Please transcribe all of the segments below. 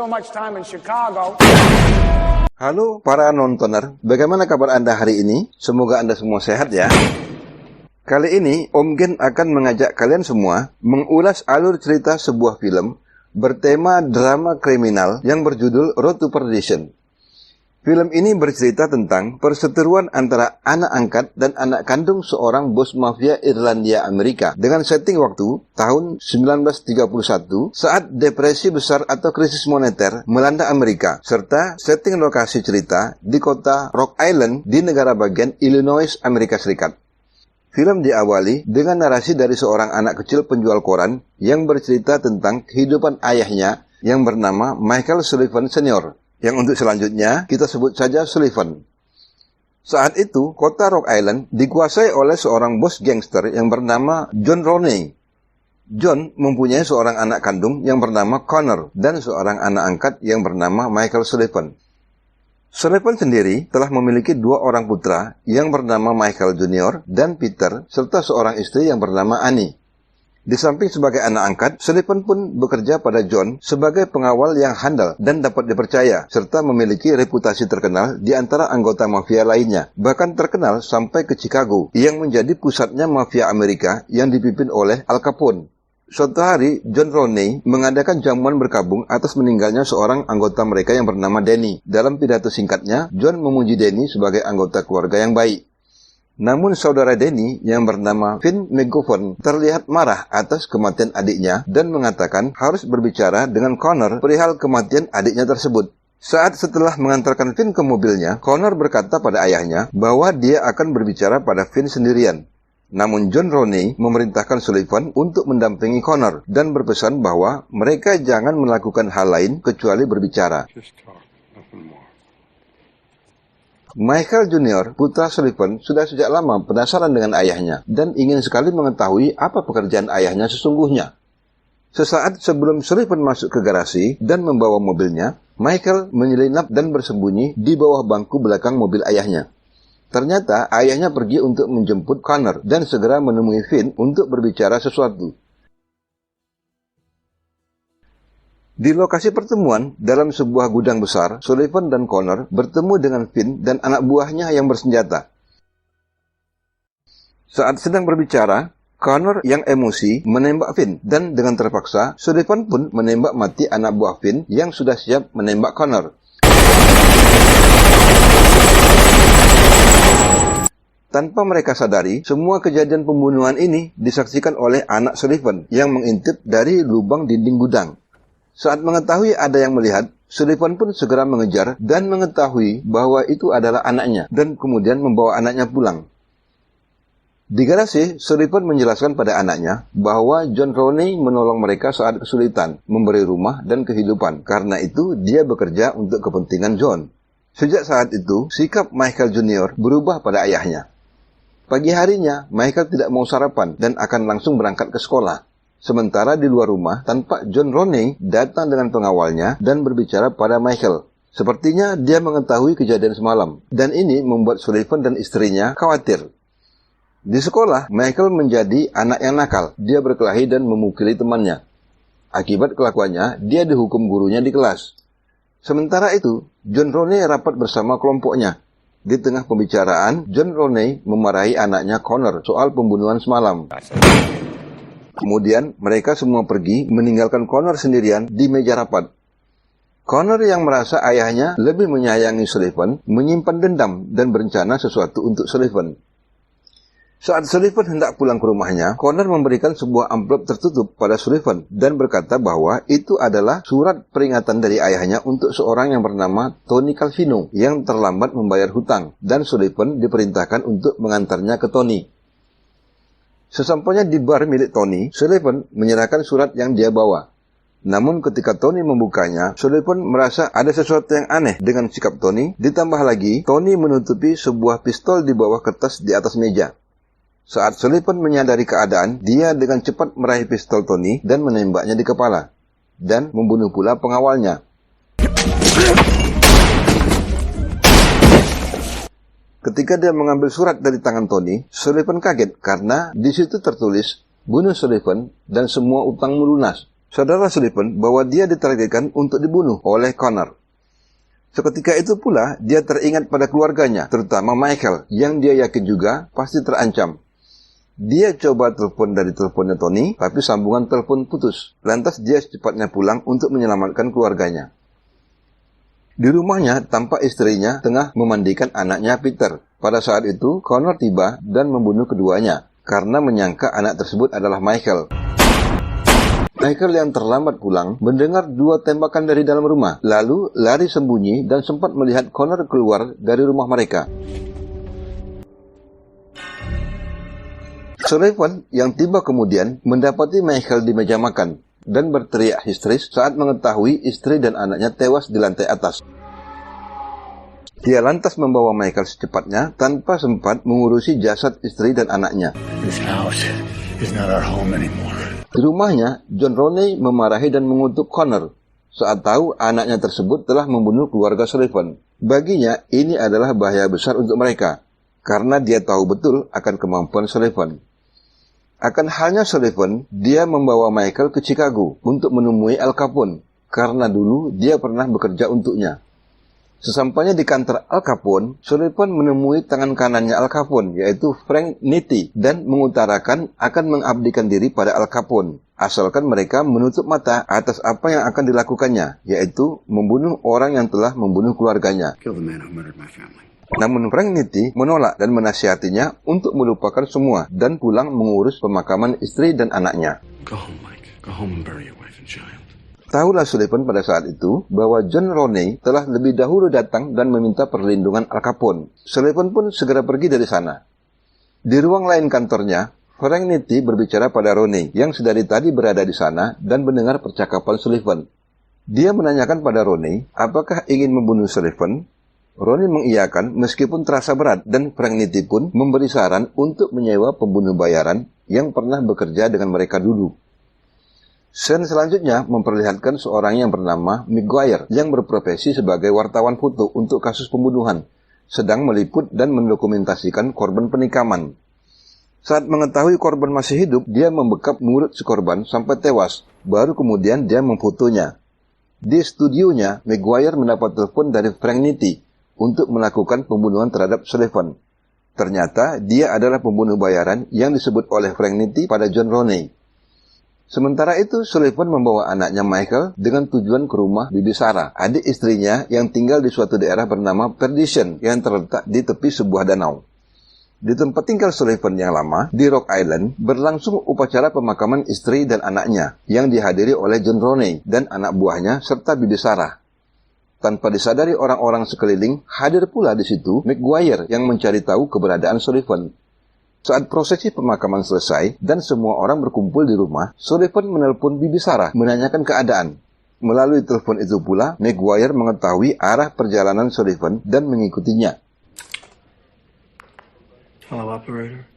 So much time in Chicago. Halo para nontoner, bagaimana kabar Anda hari ini? Semoga Anda semua sehat ya. Kali ini Om Gen akan mengajak kalian semua mengulas alur cerita sebuah film bertema drama kriminal yang berjudul Road to Perdition. Film ini bercerita tentang perseteruan antara anak angkat dan anak kandung seorang bos mafia Irlandia Amerika dengan setting waktu tahun 1931 saat depresi besar atau krisis moneter melanda Amerika, serta setting lokasi cerita di kota Rock Island di negara bagian Illinois, Amerika Serikat. Film diawali dengan narasi dari seorang anak kecil penjual koran yang bercerita tentang kehidupan ayahnya yang bernama Michael Sullivan Sr., yang untuk selanjutnya kita sebut saja Sullivan. Saat itu, kota Rock Island dikuasai oleh seorang bos gangster yang bernama John Roney. John mempunyai seorang anak kandung yang bernama Connor dan seorang anak angkat yang bernama Michael Sullivan. Sullivan sendiri telah memiliki dua orang putra yang bernama Michael Jr. dan Peter, serta seorang istri yang bernama Annie. Di samping sebagai anak angkat, Sullivan pun bekerja pada John sebagai pengawal yang handal dan dapat dipercaya, serta memiliki reputasi terkenal di antara anggota mafia lainnya, bahkan terkenal sampai ke Chicago, yang menjadi pusatnya mafia Amerika yang dipimpin oleh Al Capone. Suatu hari, John Roney mengadakan jamuan berkabung atas meninggalnya seorang anggota mereka yang bernama Danny. Dalam pidato singkatnya, John memuji Danny sebagai anggota keluarga yang baik. Namun saudara Danny yang bernama Vin McGovern terlihat marah atas kematian adiknya dan mengatakan harus berbicara dengan Connor perihal kematian adiknya tersebut. Saat setelah mengantarkan Vin ke mobilnya, Connor berkata pada ayahnya bahwa dia akan berbicara pada Vin sendirian. Namun John Roney memerintahkan Sullivan untuk mendampingi Connor dan berpesan bahwa mereka jangan melakukan hal lain kecuali berbicara. Michael Jr., putra Sullivan, sudah sejak lama penasaran dengan ayahnya dan ingin sekali mengetahui apa pekerjaan ayahnya sesungguhnya. Sesaat sebelum Sullivan masuk ke garasi dan membawa mobilnya, Michael menyelinap dan bersembunyi di bawah bangku belakang mobil ayahnya. Ternyata ayahnya pergi untuk menjemput Connor dan segera menemui Vin untuk berbicara sesuatu. Di lokasi pertemuan, dalam sebuah gudang besar, Sullivan dan Connor bertemu dengan Vin dan anak buahnya yang bersenjata. Saat sedang berbicara, Connor yang emosi menembak Vin, dan dengan terpaksa, Sullivan pun menembak mati anak buah Vin yang sudah siap menembak Connor. Tanpa mereka sadari, semua kejadian pembunuhan ini disaksikan oleh anak Sullivan yang mengintip dari lubang dinding gudang. Saat mengetahui ada yang melihat, Sullivan pun segera mengejar dan mengetahui bahwa itu adalah anaknya dan kemudian membawa anaknya pulang. Di garasi, Sullivan menjelaskan pada anaknya bahwa John Roney menolong mereka saat kesulitan, memberi rumah dan kehidupan. Karena itu, dia bekerja untuk kepentingan John. Sejak saat itu, sikap Michael Jr. berubah pada ayahnya. Pagi harinya, Michael tidak mau sarapan dan akan langsung berangkat ke sekolah. Sementara di luar rumah, tampak John Roney datang dengan pengawalnya dan berbicara pada Michael. Sepertinya dia mengetahui kejadian semalam, dan ini membuat Sullivan dan istrinya khawatir. Di sekolah, Michael menjadi anak yang nakal. Dia berkelahi dan memukuli temannya. Akibat kelakuannya, dia dihukum gurunya di kelas. Sementara itu, John Roney rapat bersama kelompoknya. Di tengah pembicaraan, John Roney memarahi anaknya Connor soal pembunuhan semalam. Kemudian, mereka semua pergi meninggalkan Connor sendirian di meja rapat. Connor yang merasa ayahnya lebih menyayangi Sullivan, menyimpan dendam dan berencana sesuatu untuk Sullivan. Saat Sullivan hendak pulang ke rumahnya, Connor memberikan sebuah amplop tertutup pada Sullivan dan berkata bahwa itu adalah surat peringatan dari ayahnya untuk seorang yang bernama Tony Calvino yang terlambat membayar hutang, dan Sullivan diperintahkan untuk mengantarnya ke Tony. Sesampainya di bar milik Tony, Sullivan menyerahkan surat yang dia bawa. Namun ketika Tony membukanya, Sullivan merasa ada sesuatu yang aneh dengan sikap Tony. Ditambah lagi, Tony menutupi sebuah pistol di bawah kertas di atas meja. Saat Sullivan menyadari keadaan, dia dengan cepat meraih pistol Tony dan menembaknya di kepala, dan membunuh pula pengawalnya. Ketika dia mengambil surat dari tangan Tony, Sullivan kaget karena di situ tertulis, "Bunuh Sullivan dan semua utangmu lunas." Saudara Sullivan bahwa dia ditargetkan untuk dibunuh oleh Connor. Seketika itu pula, dia teringat pada keluarganya, terutama Michael, yang dia yakin juga pasti terancam. Dia coba telepon dari teleponnya Tony, tapi sambungan telepon putus. Lantas dia secepatnya pulang untuk menyelamatkan keluarganya. Di rumahnya, tampak istrinya tengah memandikan anaknya Peter. Pada saat itu, Connor tiba dan membunuh keduanya, karena menyangka anak tersebut adalah Michael. Michael yang terlambat pulang mendengar 2 tembakan dari dalam rumah, lalu lari sembunyi dan sempat melihat Connor keluar dari rumah mereka. Sullivan yang tiba kemudian mendapati Michael di meja makan dan berteriak histeris saat mengetahui istri dan anaknya tewas di lantai atas. Dia lantas membawa Michael secepatnya tanpa sempat mengurusi jasad istri dan anaknya. This house is not our home anymore. Di rumahnya, John Roney memarahi dan mengutuk Connor saat tahu anaknya tersebut telah membunuh keluarga Sullivan. Baginya, ini adalah bahaya besar untuk mereka, karena dia tahu betul akan kemampuan Sullivan. Akan halnya Sullivan, dia membawa Michael ke Chicago untuk menemui Al Capone, karena dulu dia pernah bekerja untuknya. Sesampainya di kantor Al Capone, Sullivan menemui tangan kanannya Al Capone, yaitu Frank Nitti, dan mengutarakan akan mengabdikan diri pada Al Capone, asalkan mereka menutup mata atas apa yang akan dilakukannya, yaitu membunuh orang yang telah membunuh keluarganya. Namun Frank Nitti menolak dan menasihatinya untuk melupakan semua dan pulang mengurus pemakaman istri dan anaknya. Go home, Mike. Go home and bury your wife and child. Tahulah Sullivan pada saat itu bahwa John Roney telah lebih dahulu datang dan meminta perlindungan Al Capone. Sullivan pun segera pergi dari sana. Di ruang lain kantornya, Frank Nitti berbicara pada Roney yang sedari tadi berada di sana dan mendengar percakapan Sullivan. Dia menanyakan pada Roney apakah ingin membunuh Sullivan. Roney mengiyakan meskipun terasa berat dan Frank Nitti pun memberi saran untuk menyewa pembunuh bayaran yang pernah bekerja dengan mereka dulu. Scene selanjutnya memperlihatkan seorang yang bernama McGuire yang berprofesi sebagai wartawan foto untuk kasus pembunuhan, sedang meliput dan mendokumentasikan korban penikaman. Saat mengetahui korban masih hidup, dia membekap mulut si korban sampai tewas, baru kemudian dia memfotonya. Di studionya, McGuire mendapat telepon dari Frank Nitti untuk melakukan pembunuhan terhadap Sullivan. Ternyata dia adalah pembunuh bayaran yang disebut oleh Frank Nitti pada John Roney. Sementara itu, Sullivan membawa anaknya Michael dengan tujuan ke rumah Bibi Sarah, adik istrinya yang tinggal di suatu daerah bernama Perdition yang terletak di tepi sebuah danau. Di tempat tinggal Sullivan yang lama, di Rock Island, berlangsung upacara pemakaman istri dan anaknya yang dihadiri oleh John Roney dan anak buahnya serta Bibi Sarah. Tanpa disadari orang-orang sekeliling, hadir pula di situ McGuire yang mencari tahu keberadaan Sullivan. Saat prosesi pemakaman selesai dan semua orang berkumpul di rumah, Sullivan menelpon Bibi Sarah menanyakan keadaan. Melalui telepon itu pula, McGuire mengetahui arah perjalanan Sullivan dan mengikutinya. Hello, operator.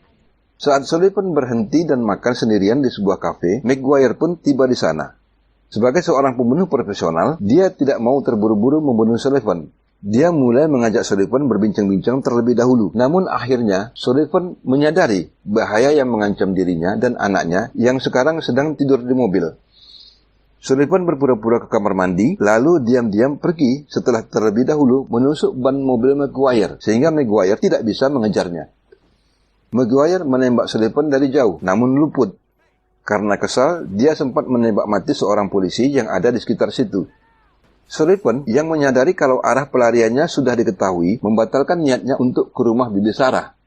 Saat Sullivan berhenti dan makan sendirian di sebuah kafe, McGuire pun tiba di sana. Sebagai seorang pembunuh profesional, dia tidak mau terburu-buru membunuh Sullivan. Dia mulai mengajak Sullivan berbincang-bincang terlebih dahulu. Namun akhirnya, Sullivan menyadari bahaya yang mengancam dirinya dan anaknya yang sekarang sedang tidur di mobil. Sullivan berpura-pura ke kamar mandi, lalu diam-diam pergi setelah terlebih dahulu menusuk ban mobil McGuire, sehingga McGuire tidak bisa mengejarnya. McGuire menembak Sullivan dari jauh, namun luput. Karena kesal, dia sempat menembak mati seorang polisi yang ada di sekitar situ. Sullivan yang menyadari kalau arah pelariannya sudah diketahui, membatalkan niatnya untuk ke rumah Bibi Sarah.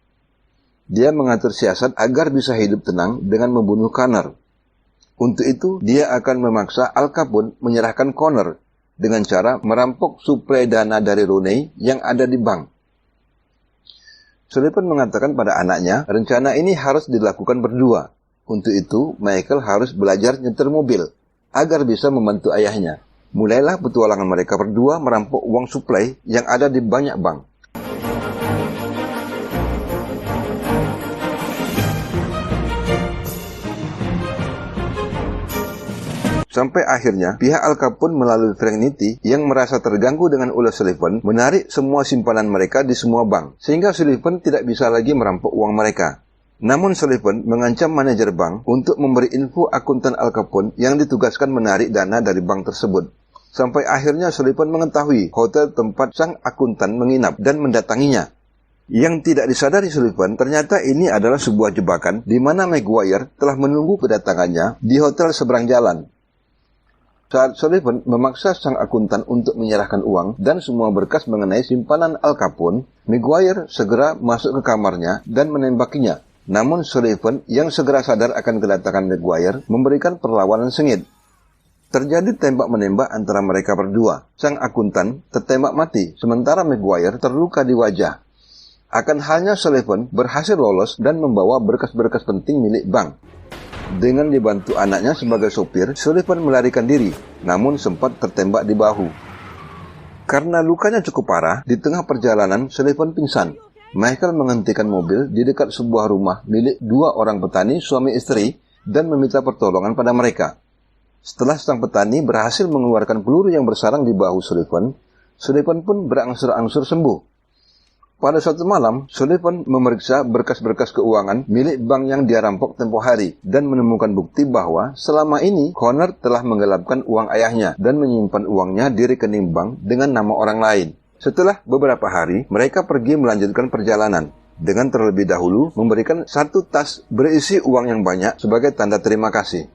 Dia mengatur siasat agar bisa hidup tenang dengan membunuh Connor. Untuk itu, dia akan memaksa Al Capone menyerahkan Connor dengan cara merampok suplai dana dari Roney yang ada di bank. Sullivan mengatakan pada anaknya, rencana ini harus dilakukan berdua. Untuk itu, Michael harus belajar nyetir mobil agar bisa membantu ayahnya. Mulailah petualangan mereka berdua merampok uang suplai yang ada di banyak bank. Sampai akhirnya, pihak Al Capone melalui Frank Nitti yang merasa terganggu dengan ulah Sullivan menarik semua simpanan mereka di semua bank, sehingga Sullivan tidak bisa lagi merampok uang mereka. Namun Sullivan mengancam manajer bank untuk memberi info akuntan Al Capone yang ditugaskan menarik dana dari bank tersebut. Sampai akhirnya Sullivan mengetahui hotel tempat sang akuntan menginap dan mendatanginya. Yang tidak disadari Sullivan, ternyata ini adalah sebuah jebakan di mana Maguire telah menunggu kedatangannya di hotel seberang jalan. Saat Sullivan memaksa sang akuntan untuk menyerahkan uang dan semua berkas mengenai simpanan Al Capone, Maguire segera masuk ke kamarnya dan menembakinya. Namun Sullivan yang segera sadar akan kedatangan Maguire memberikan perlawanan sengit. Terjadi tembak-menembak antara mereka berdua. Sang akuntan tertembak mati, sementara Maguire terluka di wajah. Akan halnya Sullivan berhasil lolos dan membawa berkas-berkas penting milik bank. Dengan dibantu anaknya sebagai sopir, Sullivan melarikan diri, namun sempat tertembak di bahu. Karena lukanya cukup parah, di tengah perjalanan Sullivan pingsan. Michael menghentikan mobil di dekat sebuah rumah milik dua orang petani suami istri dan meminta pertolongan pada mereka. Setelah sang petani berhasil mengeluarkan peluru yang bersarang di bahu Sullivan, Sullivan pun berangsur-angsur sembuh. Pada suatu malam, Sullivan memeriksa berkas-berkas keuangan milik bank yang dia rampok tempoh hari dan menemukan bukti bahwa selama ini Connor telah menggelapkan uang ayahnya dan menyimpan uangnya di rekening bank dengan nama orang lain. Setelah beberapa hari, mereka pergi melanjutkan perjalanan dengan terlebih dahulu memberikan satu tas berisi uang yang banyak sebagai tanda terima kasih.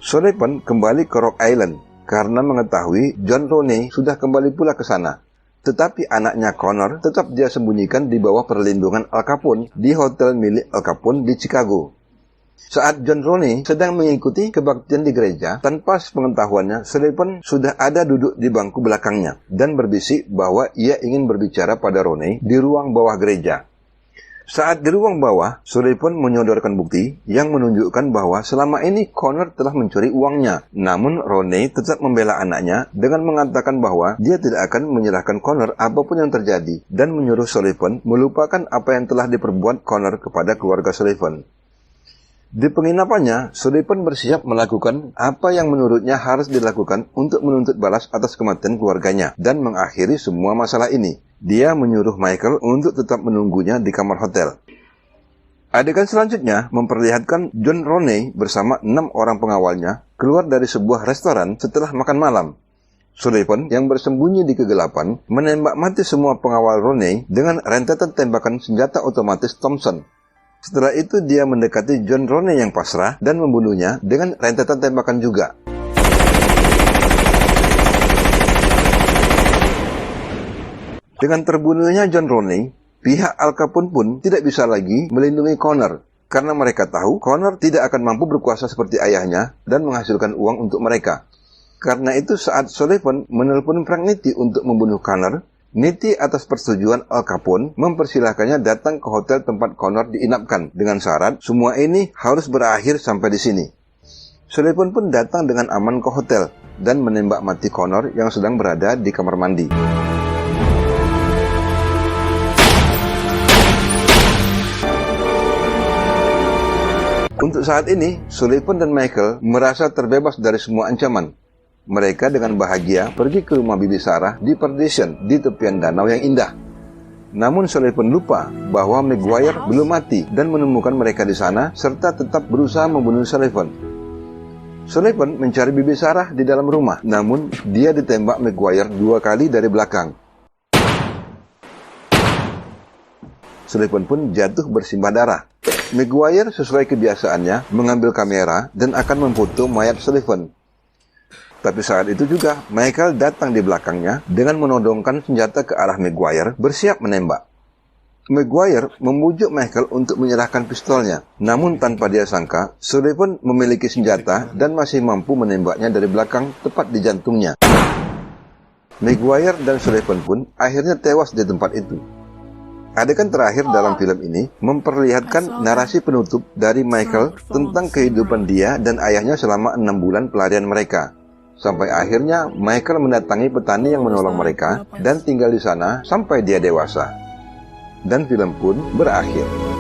Sullivan kembali ke Rock Island karena mengetahui John Roney sudah kembali pula ke sana. Tetapi anaknya Connor tetap dia sembunyikan di bawah perlindungan Al Capone di hotel milik Al Capone di Chicago. Saat John Roney sedang mengikuti kebaktian di gereja, tanpa sepengetahuannya, Sullivan sudah ada duduk di bangku belakangnya dan berbisik bahwa ia ingin berbicara pada Roney di ruang bawah gereja. Saat di ruang bawah, Sullivan menyodorkan bukti yang menunjukkan bahwa selama ini Connor telah mencuri uangnya. Namun Roney tetap membela anaknya dengan mengatakan bahwa dia tidak akan menyerahkan Connor apapun yang terjadi dan menyuruh Sullivan melupakan apa yang telah diperbuat Connor kepada keluarga Sullivan. Di penginapannya, Sullivan bersiap melakukan apa yang menurutnya harus dilakukan untuk menuntut balas atas kematian keluarganya dan mengakhiri semua masalah ini. Dia menyuruh Michael untuk tetap menunggunya di kamar hotel. Adegan selanjutnya memperlihatkan John Roney bersama 6 orang pengawalnya keluar dari sebuah restoran setelah makan malam. Sullivan yang bersembunyi di kegelapan menembak mati semua pengawal Roney dengan rentetan tembakan senjata otomatis Thompson. Setelah itu dia mendekati John Roney yang pasrah dan membunuhnya dengan rentetan tembakan juga. Dengan terbunuhnya John Roney, pihak Al Capone pun tidak bisa lagi melindungi Connor karena mereka tahu Connor tidak akan mampu berkuasa seperti ayahnya dan menghasilkan uang untuk mereka. Karena itu saat Sullivan menelpon Frank Nitti untuk membunuh Connor, Nitti atas persetujuan Al Capone mempersilahkannya datang ke hotel tempat Connor diinapkan dengan syarat semua ini harus berakhir sampai di sini. Sullivan pun datang dengan aman ke hotel dan menembak mati Connor yang sedang berada di kamar mandi. Untuk saat ini, Sullivan dan Michael merasa terbebas dari semua ancaman. Mereka dengan bahagia pergi ke rumah Bibi Sarah di Perdition di tepian danau yang indah. Namun Sullivan lupa bahwa Maguire belum mati dan menemukan mereka di sana serta tetap berusaha membunuh Sullivan. Sullivan mencari Bibi Sarah di dalam rumah, namun dia ditembak Maguire 2 kali dari belakang. Sullivan pun jatuh bersimbah darah. Maguire sesuai kebiasaannya mengambil kamera dan akan memfoto mayat Sullivan. Tapi saat itu juga Michael datang di belakangnya dengan menodongkan senjata ke arah Maguire bersiap menembak. Maguire membujuk Michael untuk menyerahkan pistolnya. Namun tanpa dia sangka, Sullivan memiliki senjata dan masih mampu menembaknya dari belakang tepat di jantungnya. Maguire dan Sullivan pun akhirnya tewas di tempat itu. Adegan terakhir dalam film ini memperlihatkan narasi penutup dari Michael tentang kehidupan dia dan ayahnya selama 6 bulan pelarian mereka. Sampai akhirnya Michael mendatangi petani yang menolong mereka dan tinggal di sana sampai dia dewasa. Dan film pun berakhir.